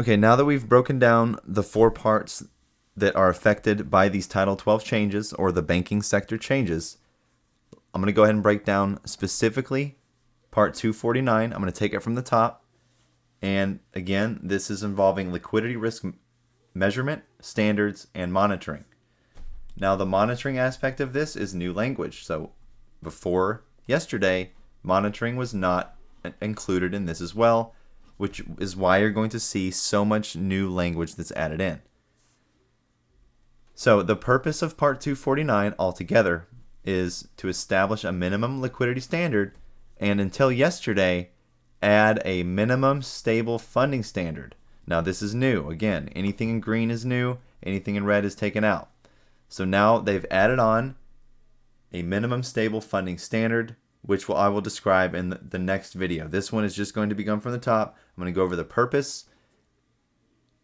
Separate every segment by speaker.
Speaker 1: Okay, now that we've broken down the 4 parts that are affected by these Title 12 changes or the banking sector changes, I'm going to go ahead and break down specifically Part 249. I'm going to take it from the top. And again, this is involving liquidity risk measurement, standards, and monitoring. Now, the monitoring aspect of this is new language. So before yesterday, monitoring was not included in this as well, which is why you're going to see so much new language that's added in. So the purpose of Part 249 altogether is to establish a minimum liquidity standard and until yesterday, add a minimum stable funding standard. Now this is new. Again, anything in green is new, anything in red is taken out. So now they've added on a minimum stable funding standard, which I will describe in the next video. This one is just going to be going from the top. I'm going to go over the purpose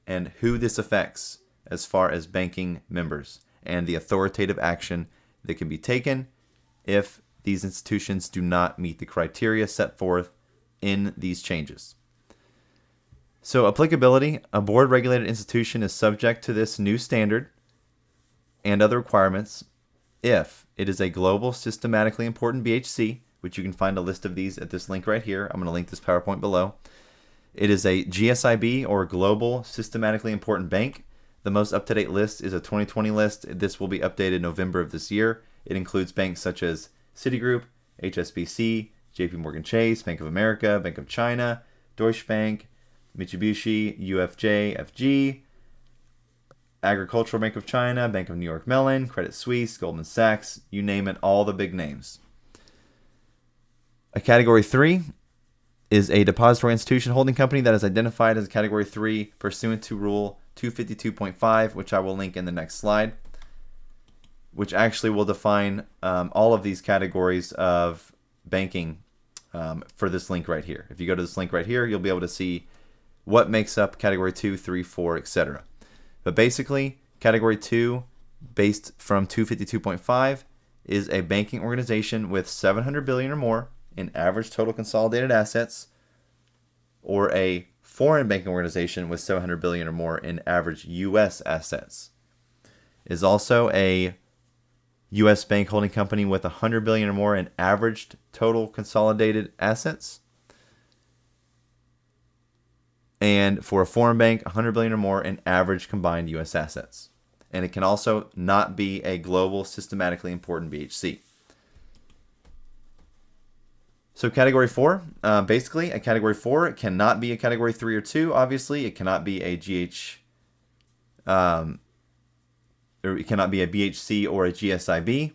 Speaker 1: and who this affects as far as banking members and the authoritative action that can be taken if these institutions do not meet the criteria set forth in these changes. So applicability, a board regulated institution is subject to this new standard and other requirements if it is a global systematically important BHC, which you can find a list of these at this link right here. I'm going to link this PowerPoint below. It is a GSIB or global systematically important bank. The most up-to-date list is a 2020 list. This will be updated November of this year. It includes banks such as Citigroup, HSBC, JP Morgan Chase, Bank of America, Bank of China, Deutsche Bank, Mitsubishi, UFJ, FG, Agricultural Bank of China, Bank of New York Mellon, Credit Suisse, Goldman Sachs, you name it, all the big names. A Category 3 is a depository institution holding company that is identified as a Category 3 pursuant to Rule 252.5, which I will link in the next slide, which actually will define all of these categories of banking for this link right here. If you go to this link right here, you'll be able to see what makes up Category 2, 3, 4, etc. But basically, Category 2, based from 252.5, is a banking organization with $700 billion or more in average total consolidated assets, or a foreign banking organization with $700 billion or more in average U.S. assets. Is also a U.S. bank holding company with $100 billion or more in averaged total consolidated assets. And for a foreign bank, $100 billion or more in average combined U.S. assets. And it can also not be a global systematically important BHC. So Category 4, basically a Category 4 cannot be a Category 3 or 2, obviously. It cannot be a or it cannot be a BHC or a GSIB,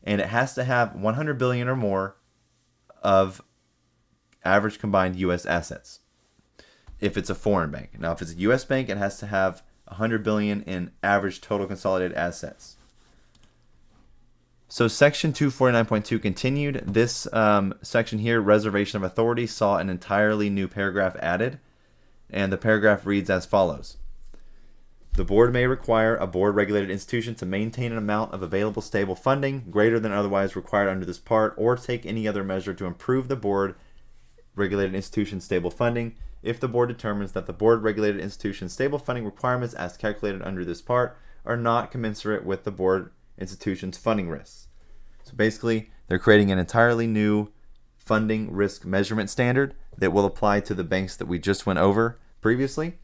Speaker 1: and it has to have $100 billion or more of average combined U.S. assets if it's a foreign bank. Now, if it's a U.S. bank, it has to have $100 billion in average total consolidated assets. So Section 249.2 continued. This section here, reservation of authority, saw an entirely new paragraph added, and the paragraph reads as follows. The board may require a board-regulated institution to maintain an amount of available stable funding greater than otherwise required under this part, or take any other measure to improve the board-regulated institution's stable funding if the board determines that the board-regulated institution's stable funding requirements as calculated under this part are not commensurate with the board institution's funding risks. So basically, they're creating an entirely new funding risk measurement standard that will apply to the banks that we just went over previously.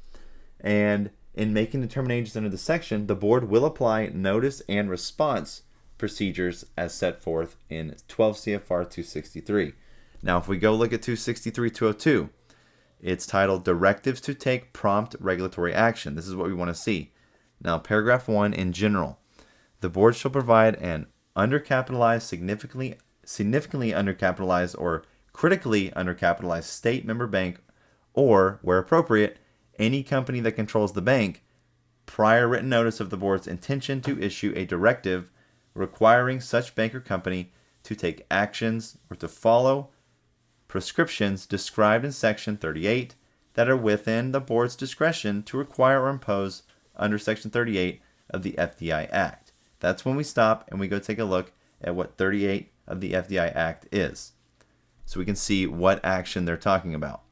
Speaker 1: And in making determinations under the section, the board will apply notice and response procedures as set forth in 12 CFR 263. Now, if we go look at 263.202, it's titled Directives to Take Prompt Regulatory Action. This is what we want to see. Now, paragraph 1 in general. The board shall provide an undercapitalized, significantly undercapitalized, or critically undercapitalized state member bank, or, where appropriate, any company that controls the bank, prior written notice of the board's intention to issue a directive requiring such bank or company to take actions or to follow prescriptions described in Section 38 that are within the board's discretion to require or impose under Section 38 of the FDI Act. That's when we stop and we go take a look at what 38 of the FDI Act is, so we can see what action they're talking about.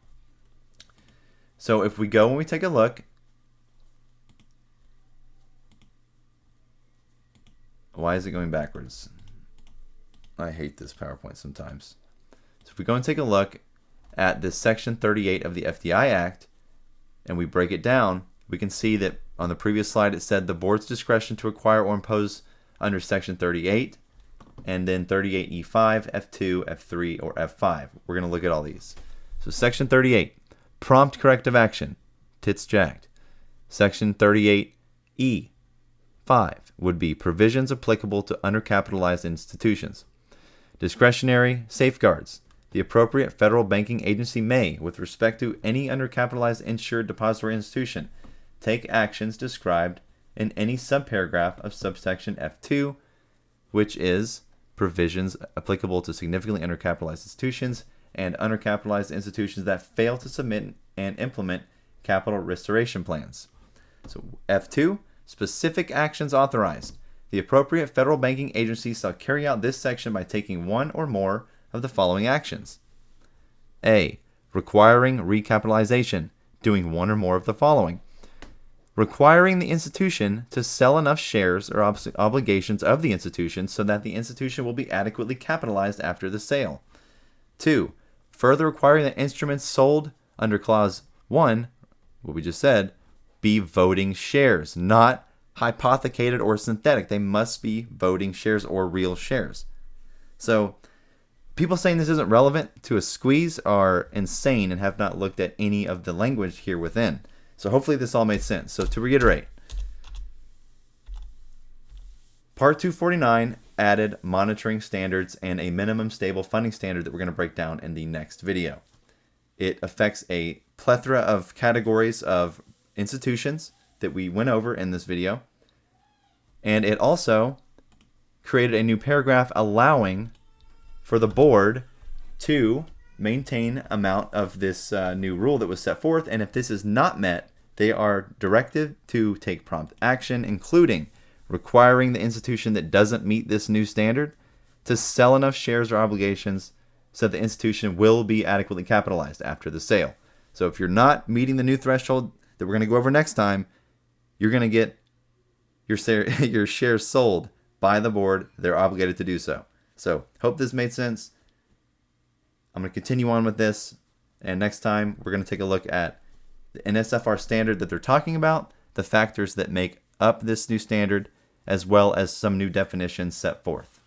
Speaker 1: So if we go and we take a look Why is it going backwards? I hate this PowerPoint sometimes. So if we go and take a look at this Section 38 of the FDI Act, and we break it down, we can see that on the previous slide it said the board's discretion to acquire or impose under Section 38, and then 38E5, F2, F3, or F5. We're going to look at all these. So Section 38, prompt corrective action, tits jacked. Section 38E5 would be provisions applicable to undercapitalized institutions. Discretionary safeguards. The appropriate federal banking agency may, with respect to any undercapitalized insured depository institution, take actions described in any subparagraph of subsection F2, which is provisions applicable to significantly undercapitalized institutions and undercapitalized institutions that fail to submit and implement capital restoration plans. So F2, specific actions authorized. The appropriate federal banking agency shall carry out this section by taking one or more of the following actions. A. Requiring recapitalization, doing one or more of the following. Requiring the institution to sell enough shares or obligations of the institution so that the institution will be adequately capitalized after the sale. 2. Further requiring that instruments sold under Clause 1, what we just said, be voting shares, not hypothecated or synthetic. They must be voting shares or real shares. So people saying this isn't relevant to a squeeze are insane and have not looked at any of the language here within. So hopefully this all made sense. So to reiterate, Part 249 added monitoring standards and a minimum stable funding standard that we're going to break down in the next video. It affects a plethora of categories of institutions that we went over in this video. And it also created a new paragraph allowing for the board to maintain amount of this new rule that was set forth. And if this is not met, they are directed to take prompt action, including requiring the institution that doesn't meet this new standard to sell enough shares or obligations so the institution will be adequately capitalized after the sale. So if you're not meeting the new threshold that we're going to go over next time, you're going to get your shares sold by the board. They're obligated to do so. So hope this made sense. I'm going to continue on with this, and next time we're going to take a look at the NSFR standard that they're talking about, the factors that make up this new standard, as well as some new definitions set forth.